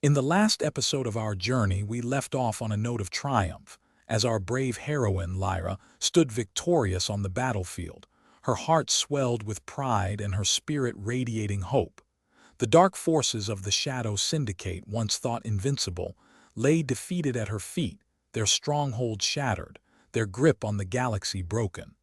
In the last episode of our journey, we left off on a note of triumph, as our brave heroine, Lyra, stood victorious on the battlefield, her heart swelled with pride and her spirit radiating hope. The dark forces of the Shadow Syndicate, once thought invincible, lay defeated at her feet, their stronghold shattered, their grip on the galaxy broken.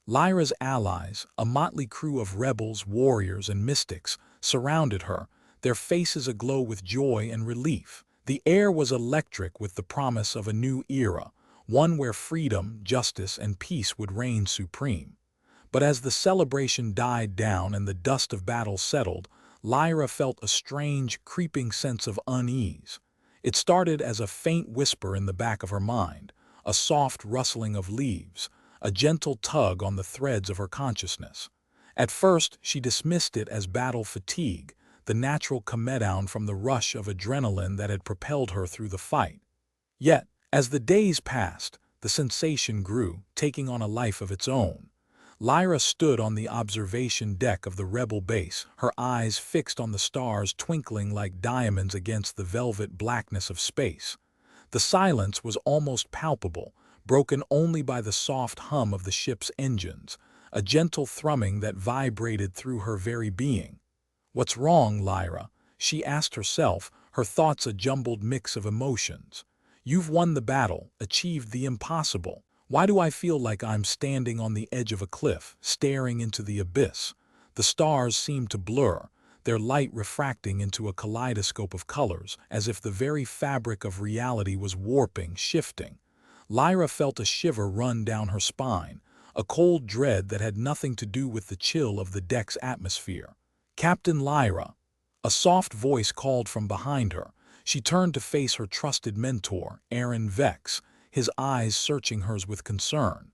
Lyra's allies, a motley crew of rebels, warriors, and mystics, surrounded her, their faces aglow with joy and relief. The air was electric with the promise of a new era, one where freedom, justice, and peace would reign supreme. But as the celebration died down and the dust of battle settled, Lyra felt a strange, creeping sense of unease. It started as a faint whisper in the back of her mind, a soft rustling of leaves, a gentle tug on the threads of her consciousness. At first, she dismissed it as battle fatigue, the natural come-down from the rush of adrenaline that had propelled her through the fight. Yet, as the days passed, the sensation grew, taking on a life of its own. Lyra stood on the observation deck of the rebel base, her eyes fixed on the stars twinkling like diamonds against the velvet blackness of space. The silence was almost palpable, broken only by the soft hum of the ship's engines, a gentle thrumming that vibrated through her very being. "What's wrong, Lyra?" she asked herself, her thoughts a jumbled mix of emotions. "You've won the battle, achieved the impossible. Why do I feel like I'm standing on the edge of a cliff, staring into the abyss? The stars seem to blur, their light refracting into a kaleidoscope of colors, as if the very fabric of reality was warping, shifting." Lyra felt a shiver run down her spine, a cold dread that had nothing to do with the chill of the deck's atmosphere. "Captain Lyra!" A soft voice called from behind her. She turned to face her trusted mentor, Aaron Vex, his eyes searching hers with concern.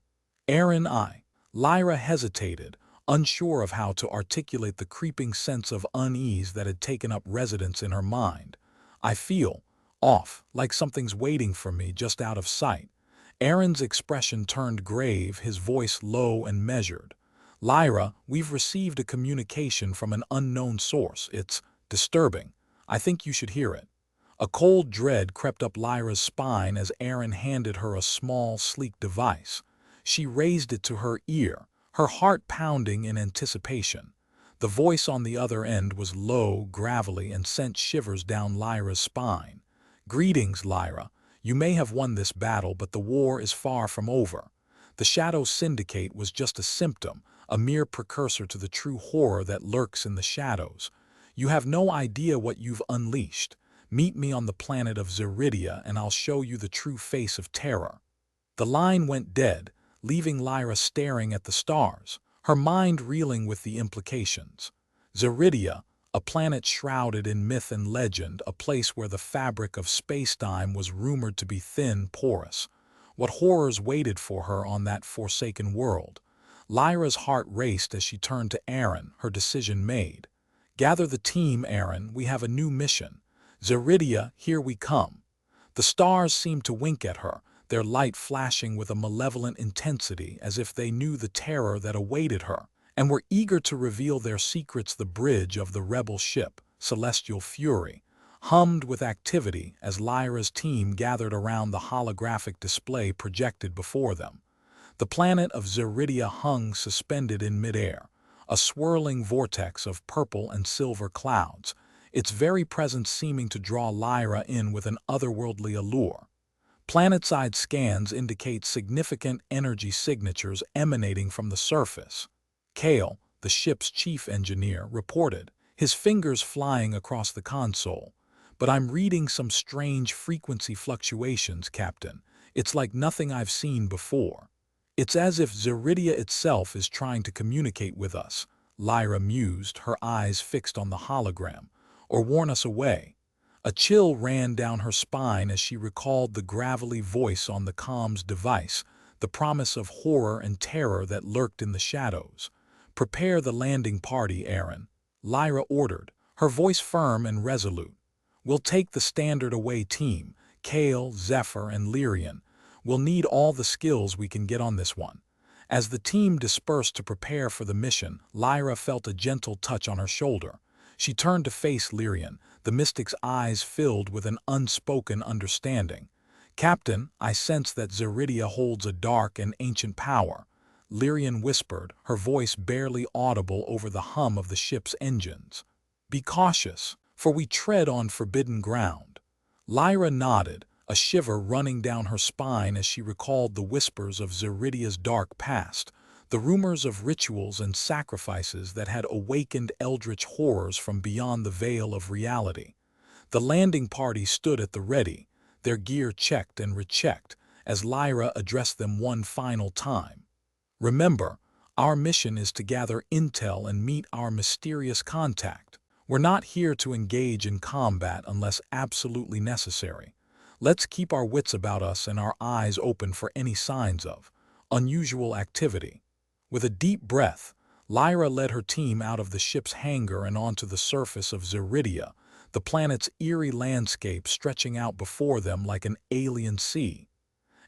"Aaron, Lyra hesitated, unsure of how to articulate the creeping sense of unease that had taken up residence in her mind. "I feel off, like something's waiting for me just out of sight." Aaron's expression turned grave, his voice low and measured. "Lyra, we've received a communication from an unknown source. It's disturbing. I think you should hear it." A cold dread crept up Lyra's spine as Aaron handed her a small, sleek device. She raised it to her ear, her heart pounding in anticipation. The voice on the other end was low, gravelly, and sent shivers down Lyra's spine. "Greetings, Lyra. You may have won this battle, but the war is far from over. The Shadow Syndicate was just a symptom, a mere precursor to the true horror that lurks in the shadows. You have no idea what you've unleashed. Meet me on the planet of Zeridia and I'll show you the true face of terror." The line went dead, leaving Lyra staring at the stars, her mind reeling with the implications. Zeridia, a planet shrouded in myth and legend, a place where the fabric of spacetime was rumored to be thin, porous. What horrors waited for her on that forsaken world? Lyra's heart raced as she turned to Aaron, her decision made. "Gather the team, Aaron, we have a new mission. Zeridia, here we come." The stars seemed to wink at her, their light flashing with a malevolent intensity as if they knew the terror that awaited her, and were eager to reveal their secrets. The bridge of the rebel ship, Celestial Fury, hummed with activity as Lyra's team gathered around the holographic display projected before them. The planet of Zeridia hung suspended in midair, a swirling vortex of purple and silver clouds, its very presence seeming to draw Lyra in with an otherworldly allure. Planet-side scans indicate significant energy signatures emanating from the surface. Kale, the ship's chief engineer, reported, his fingers flying across the console. "But I'm reading some strange frequency fluctuations, Captain. It's like nothing I've seen before." "It's as if Zeridia itself is trying to communicate with us," Lyra mused, her eyes fixed on the hologram, "or warn us away." A chill ran down her spine as she recalled the gravelly voice on the comms device, the promise of horror and terror that lurked in the shadows. "Prepare the landing party, Aaron," Lyra ordered, her voice firm and resolute. "We'll take the standard away team, Kale, Zephyr, and Lyrian. We'll need all the skills we can get on this one." As the team dispersed to prepare for the mission, Lyra felt a gentle touch on her shoulder. She turned to face Lyrian, the mystic's eyes filled with an unspoken understanding. "Captain, I sense that Zeridia holds a dark and ancient power," Lyrian whispered, her voice barely audible over the hum of the ship's engines. "Be cautious, for we tread on forbidden ground." Lyra nodded, a shiver running down her spine as she recalled the whispers of Zeridia's dark past, the rumors of rituals and sacrifices that had awakened eldritch horrors from beyond the veil of reality. The landing party stood at the ready, their gear checked and rechecked, as Lyra addressed them one final time. "Remember, our mission is to gather intel and meet our mysterious contact. We're not here to engage in combat unless absolutely necessary. Let's keep our wits about us and our eyes open for any signs of unusual activity." With a deep breath, Lyra led her team out of the ship's hangar and onto the surface of Zeridia, the planet's eerie landscape stretching out before them like an alien sea.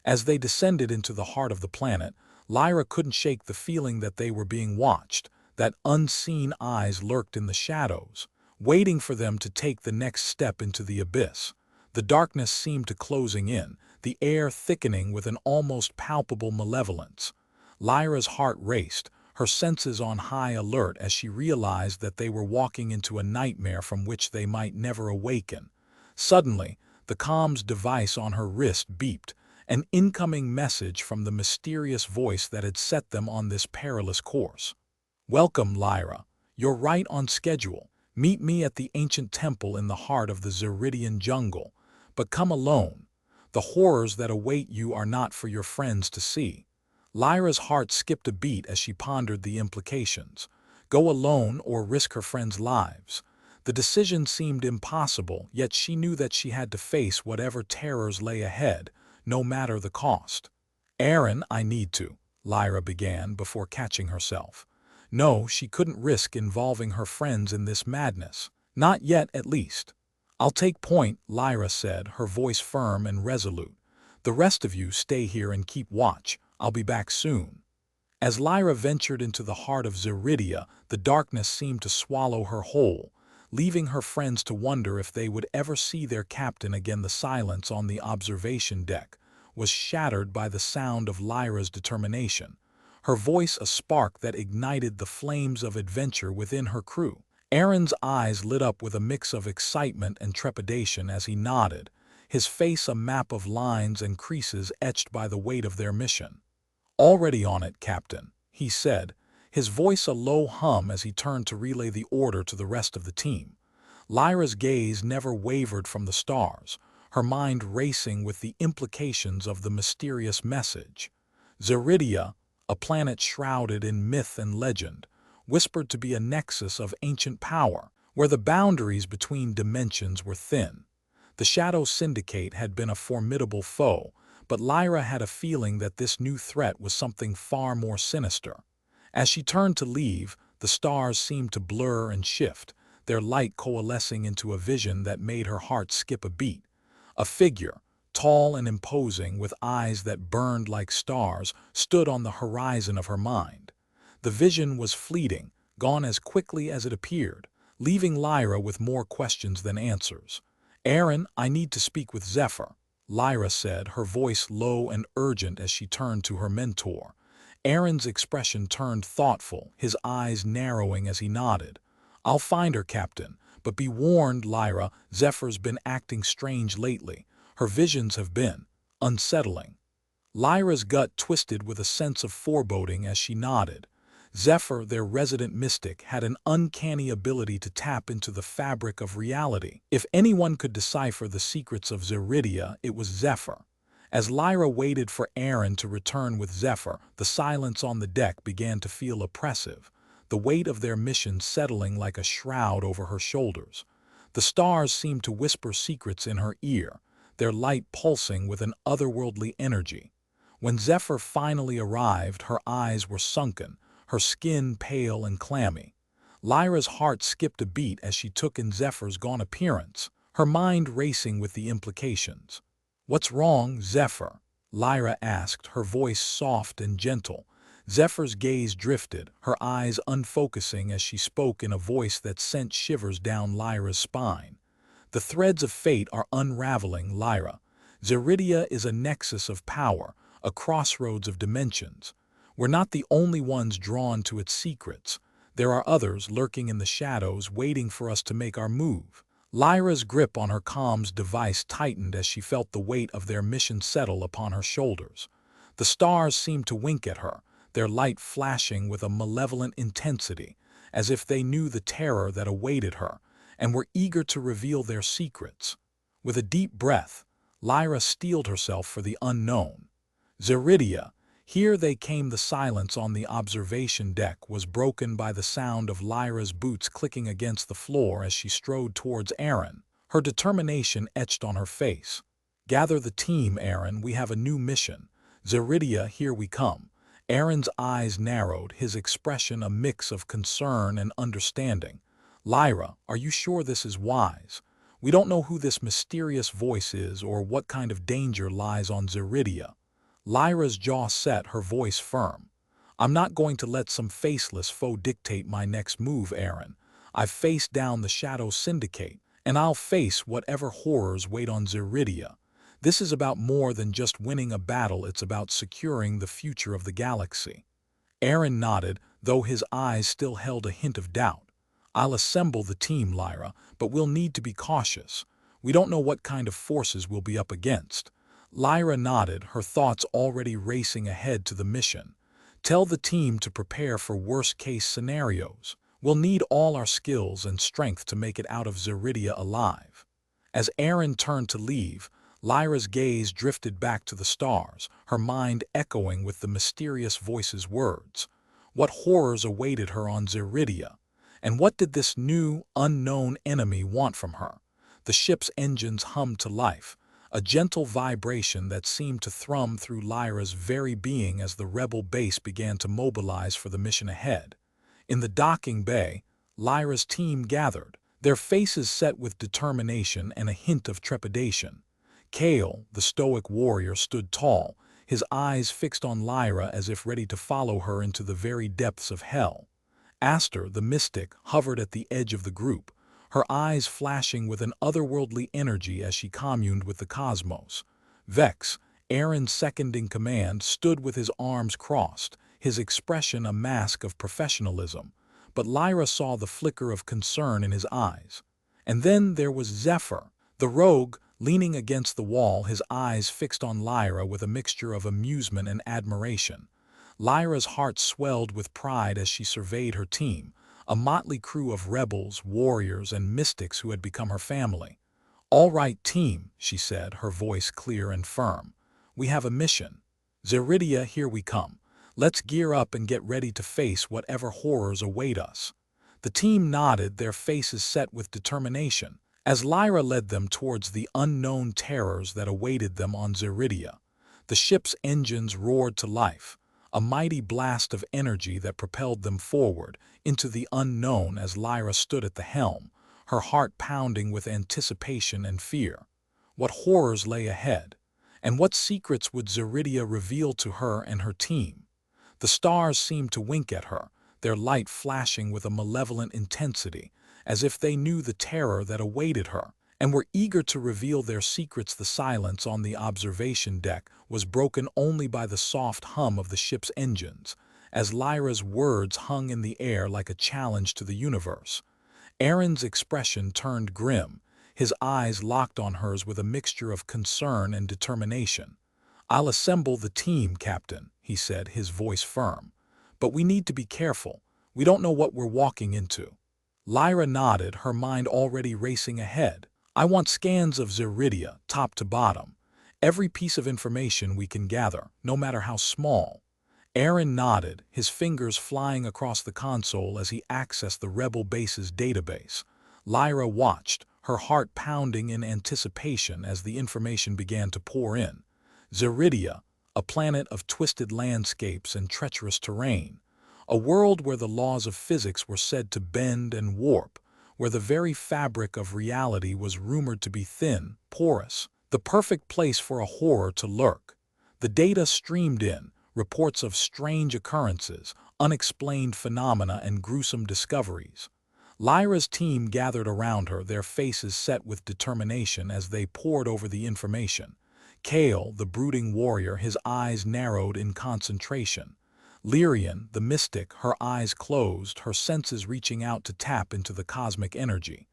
As they descended into the heart of the planet, Lyra couldn't shake the feeling that they were being watched, that unseen eyes lurked in the shadows, waiting for them to take the next step into the abyss. The darkness seemed to closing in, the air thickening with an almost palpable malevolence. Lyra's heart raced, her senses on high alert as she realized that they were walking into a nightmare from which they might never awaken. Suddenly, the comms device on her wrist beeped, an incoming message from the mysterious voice that had set them on this perilous course. "Welcome, Lyra. You're right on schedule. Meet me at the ancient temple in the heart of the Zeridian jungle. But come alone. The horrors that await you are not for your friends to see." Lyra's heart skipped a beat as she pondered the implications. Go alone or risk her friends' lives? The decision seemed impossible, yet she knew that she had to face whatever terrors lay ahead, no matter the cost. "Aaron, I need to," Lyra began before catching herself. No, she couldn't risk involving her friends in this madness. Not yet, at least. "I'll take point," Lyra said, her voice firm and resolute. "The rest of you stay here and keep watch. I'll be back soon." As Lyra ventured into the heart of Zeridia, the darkness seemed to swallow her whole, leaving her friends to wonder if they would ever see their captain again. The silence on the observation deck was shattered by the sound of Lyra's determination, her voice a spark that ignited the flames of adventure within her crew. Aaron's eyes lit up with a mix of excitement and trepidation as he nodded, his face a map of lines and creases etched by the weight of their mission. "Already on it, Captain," he said, his voice a low hum as he turned to relay the order to the rest of the team. Lyra's gaze never wavered from the stars, her mind racing with the implications of the mysterious message. Zeridia, a planet shrouded in myth and legend, whispered to be a nexus of ancient power, where the boundaries between dimensions were thin. The Shadow Syndicate had been a formidable foe, but Lyra had a feeling that this new threat was something far more sinister. As she turned to leave, the stars seemed to blur and shift, their light coalescing into a vision that made her heart skip a beat. A figure, tall and imposing with eyes that burned like stars, stood on the horizon of her mind. The vision was fleeting, gone as quickly as it appeared, leaving Lyra with more questions than answers. "Aaron, I need to speak with Zephyr," Lyra said, her voice low and urgent as she turned to her mentor. Aaron's expression turned thoughtful, his eyes narrowing as he nodded. "I'll find her, Captain, but be warned, Lyra, Zephyr's been acting strange lately. Her visions have been unsettling." Lyra's gut twisted with a sense of foreboding as she nodded. Zephyr, their resident mystic, had an uncanny ability to tap into the fabric of reality. If anyone could decipher the secrets of Zeridia, it was Zephyr. As Lyra waited for Aaron to return with Zephyr, the silence on the deck began to feel oppressive, the weight of their mission settling like a shroud over her shoulders. The stars seemed to whisper secrets in her ear, their light pulsing with an otherworldly energy. When Zephyr finally arrived, her eyes were sunken, her skin pale and clammy. Lyra's heart skipped a beat as she took in Zephyr's gaunt appearance, her mind racing with the implications. "What's wrong, Zephyr?" Lyra asked, her voice soft and gentle. Zephyr's gaze drifted, her eyes unfocusing as she spoke in a voice that sent shivers down Lyra's spine. The threads of fate are unraveling, Lyra. Zeridia is a nexus of power, a crossroads of dimensions. We're not the only ones drawn to its secrets. There are others lurking in the shadows waiting for us to make our move. Lyra's grip on her comms device tightened as she felt the weight of their mission settle upon her shoulders. The stars seemed to wink at her, their light flashing with a malevolent intensity, as if they knew the terror that awaited her, and were eager to reveal their secrets. With a deep breath, Lyra steeled herself for the unknown. Zeridia, here they came. The silence on the observation deck was broken by the sound of Lyra's boots clicking against the floor as she strode towards Aaron, her determination etched on her face. "Gather the team, Aaron, we have a new mission. Zeridia, here we come." Aaron's eyes narrowed, his expression a mix of concern and understanding. "Lyra, are you sure this is wise? We don't know who this mysterious voice is or what kind of danger lies on Zeridia." Lyra's jaw set, her voice firm. "I'm not going to let some faceless foe dictate my next move, Aaron. I've faced down the Shadow Syndicate, and I'll face whatever horrors wait on Zeridia. This is about more than just winning a battle, it's about securing the future of the galaxy." Aaron nodded, though his eyes still held a hint of doubt. "I'll assemble the team, Lyra, but we'll need to be cautious. We don't know what kind of forces we'll be up against." Lyra nodded, her thoughts already racing ahead to the mission. "Tell the team to prepare for worst-case scenarios. We'll need all our skills and strength to make it out of Zeridia alive." As Aaron turned to leave, Lyra's gaze drifted back to the stars, her mind echoing with the mysterious voice's words. What horrors awaited her on Zeridia? And what did this new, unknown enemy want from her? The ship's engines hummed to life, a gentle vibration that seemed to thrum through Lyra's very being as the rebel base began to mobilize for the mission ahead. In the docking bay, Lyra's team gathered, their faces set with determination and a hint of trepidation. Kale, the stoic warrior, stood tall, his eyes fixed on Lyra as if ready to follow her into the very depths of hell. Aster, the mystic, hovered at the edge of the group, her eyes flashing with an otherworldly energy as she communed with the cosmos. Vex, Aaron's second-in-command, stood with his arms crossed, his expression a mask of professionalism, but Lyra saw the flicker of concern in his eyes. And then there was Zephyr, the rogue, leaning against the wall, his eyes fixed on Lyra with a mixture of amusement and admiration. Lyra's heart swelled with pride as she surveyed her team, a motley crew of rebels, warriors, and mystics who had become her family. "All right, team," she said, her voice clear and firm. "We have a mission. Zeridia, here we come. Let's gear up and get ready to face whatever horrors await us." The team nodded, their faces set with determination, as Lyra led them towards the unknown terrors that awaited them on Zeridia. The ship's engines roared to life, a mighty blast of energy that propelled them forward into the unknown as Lyra stood at the helm, her heart pounding with anticipation and fear. What horrors lay ahead? And what secrets would Zeridia reveal to her and her team? The stars seemed to wink at her, their light flashing with a malevolent intensity, as if they knew the terror that awaited her, and were eager to reveal their secrets. The silence on the observation deck was broken only by the soft hum of the ship's engines, as Lyra's words hung in the air like a challenge to the universe. Aaron's expression turned grim, his eyes locked on hers with a mixture of concern and determination. "I'll assemble the team, Captain," he said, his voice firm. "But we need to be careful. We don't know what we're walking into." Lyra nodded, her mind already racing ahead. "I want scans of Zeridia, top to bottom. Every piece of information we can gather, no matter how small." Aaron nodded, his fingers flying across the console as he accessed the rebel base's database. Lyra watched, her heart pounding in anticipation as the information began to pour in. Zeridia, a planet of twisted landscapes and treacherous terrain. A world where the laws of physics were said to bend and warp, where the very fabric of reality was rumored to be thin, porous, the perfect place for a horror to lurk. The data streamed in, reports of strange occurrences, unexplained phenomena, and gruesome discoveries. Lyra's team gathered around her, their faces set with determination as they pored over the information. Kale, the brooding warrior, his eyes narrowed in concentration. Lyrian, the mystic, her eyes closed, her senses reaching out to tap into the cosmic energy.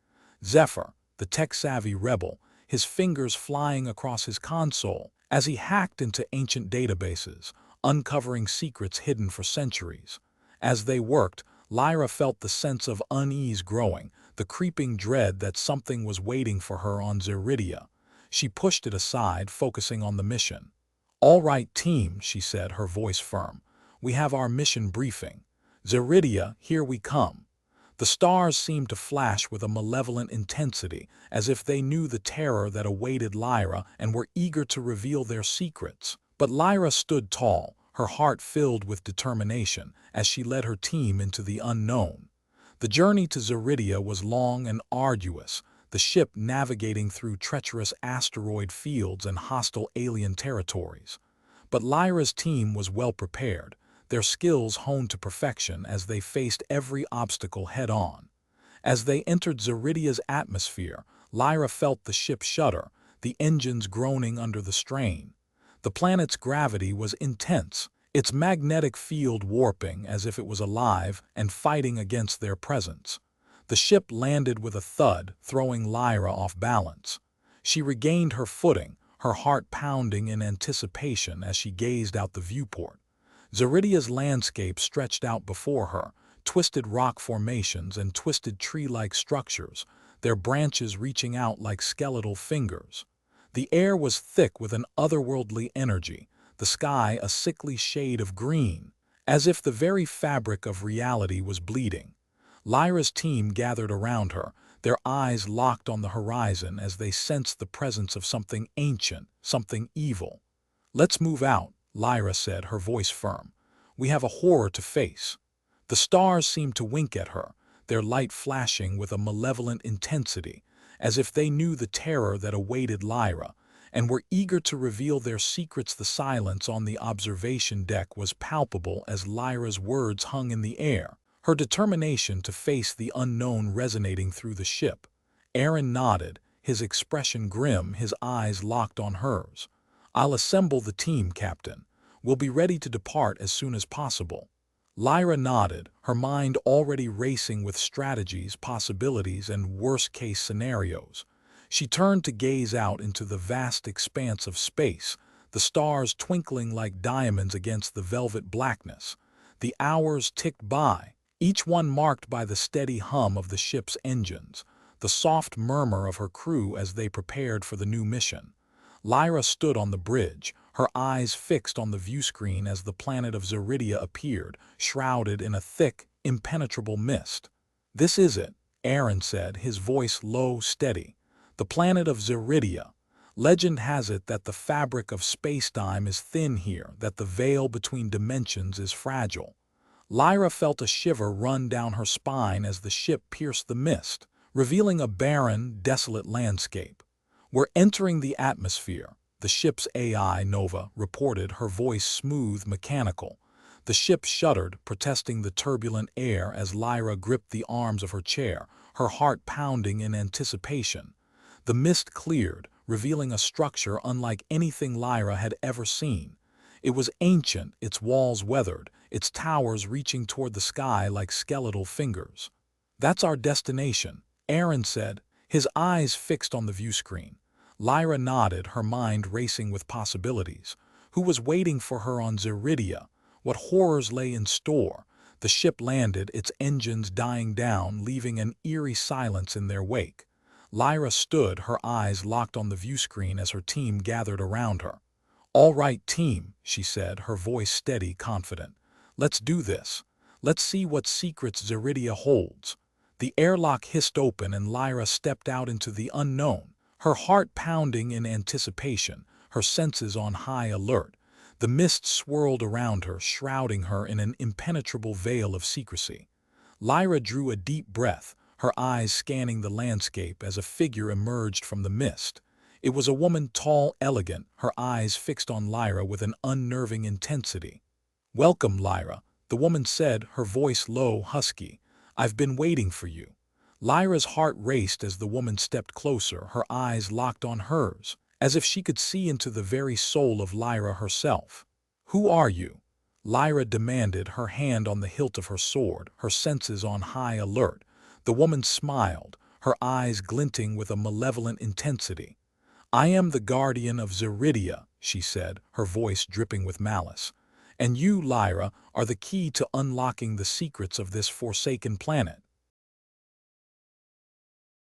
Zephyr, the tech-savvy rebel, his fingers flying across his console as he hacked into ancient databases, uncovering secrets hidden for centuries. As they worked, Lyra felt the sense of unease growing, the creeping dread that something was waiting for her on Zeridia. She pushed it aside, focusing on the mission. "All right, team," she said, her voice firm. "We have our mission briefing. Zeridia, here we come." The stars seemed to flash with a malevolent intensity, as if they knew the terror that awaited Lyra and were eager to reveal their secrets. But Lyra stood tall, her heart filled with determination, as she led her team into the unknown. The journey to Zeridia was long and arduous, the ship navigating through treacherous asteroid fields and hostile alien territories. But Lyra's team was well prepared, their skills honed to perfection as they faced every obstacle head-on. As they entered Zeridia's atmosphere, Lyra felt the ship shudder, the engines groaning under the strain. The planet's gravity was intense, its magnetic field warping as if it was alive and fighting against their presence. The ship landed with a thud, throwing Lyra off balance. She regained her footing, her heart pounding in anticipation as she gazed out the viewport. Zeridia's landscape stretched out before her, twisted rock formations and twisted tree-like structures, their branches reaching out like skeletal fingers. The air was thick with an otherworldly energy, the sky a sickly shade of green, as if the very fabric of reality was bleeding. Lyra's team gathered around her, their eyes locked on the horizon as they sensed the presence of something ancient, something evil. "Let's move out," Lyra said, her voice firm. "We have a horror to face." The stars seemed to wink at her, their light flashing with a malevolent intensity, as if they knew the terror that awaited Lyra, and were eager to reveal their secrets. The silence on the observation deck was palpable as Lyra's words hung in the air, her determination to face the unknown resonating through the ship. Aaron nodded, his expression grim, his eyes locked on hers. "I'll assemble the team, Captain. We'll be ready to depart as soon as possible." Lyra nodded, her mind already racing with strategies, possibilities, and worst-case scenarios. She turned to gaze out into the vast expanse of space, the stars twinkling like diamonds against the velvet blackness. The hours ticked by, each one marked by the steady hum of the ship's engines, the soft murmur of her crew as they prepared for the new mission. Lyra stood on the bridge, her eyes fixed on the viewscreen as the planet of Zeridia appeared, shrouded in a thick, impenetrable mist. "This is it," Aaron said, his voice low, steady. "The planet of Zeridia. Legend has it that the fabric of space-time is thin here, that the veil between dimensions is fragile." Lyra felt a shiver run down her spine as the ship pierced the mist, revealing a barren, desolate landscape. "We're entering the atmosphere," the ship's AI, Nova, reported, her voice smooth, mechanical. The ship shuddered, protesting the turbulent air as Lyra gripped the arms of her chair, her heart pounding in anticipation. The mist cleared, revealing a structure unlike anything Lyra had ever seen. It was ancient, its walls weathered, its towers reaching toward the sky like skeletal fingers. "That's our destination," Aaron said, his eyes fixed on the viewscreen. Lyra nodded, her mind racing with possibilities. Who was waiting for her on Zeridia? What horrors lay in store? The ship landed, its engines dying down, leaving an eerie silence in their wake. Lyra stood, her eyes locked on the viewscreen as her team gathered around her. "All right, team," she said, her voice steady, confident. "Let's do this. Let's see what secrets Zeridia holds." The airlock hissed open and Lyra stepped out into the unknown, her heart pounding in anticipation, her senses on high alert. The mist swirled around her, shrouding her in an impenetrable veil of secrecy. Lyra drew a deep breath, her eyes scanning the landscape as a figure emerged from the mist. It was a woman, tall, elegant, her eyes fixed on Lyra with an unnerving intensity. "Welcome, Lyra," the woman said, her voice low, husky. "I've been waiting for you." Lyra's heart raced as the woman stepped closer, her eyes locked on hers, as if she could see into the very soul of Lyra herself. "Who are you?" Lyra demanded, her hand on the hilt of her sword, her senses on high alert. The woman smiled, her eyes glinting with a malevolent intensity. "I am the guardian of Zeridia," she said, her voice dripping with malice. "And you, Lyra, are the key to unlocking the secrets of this forsaken planet."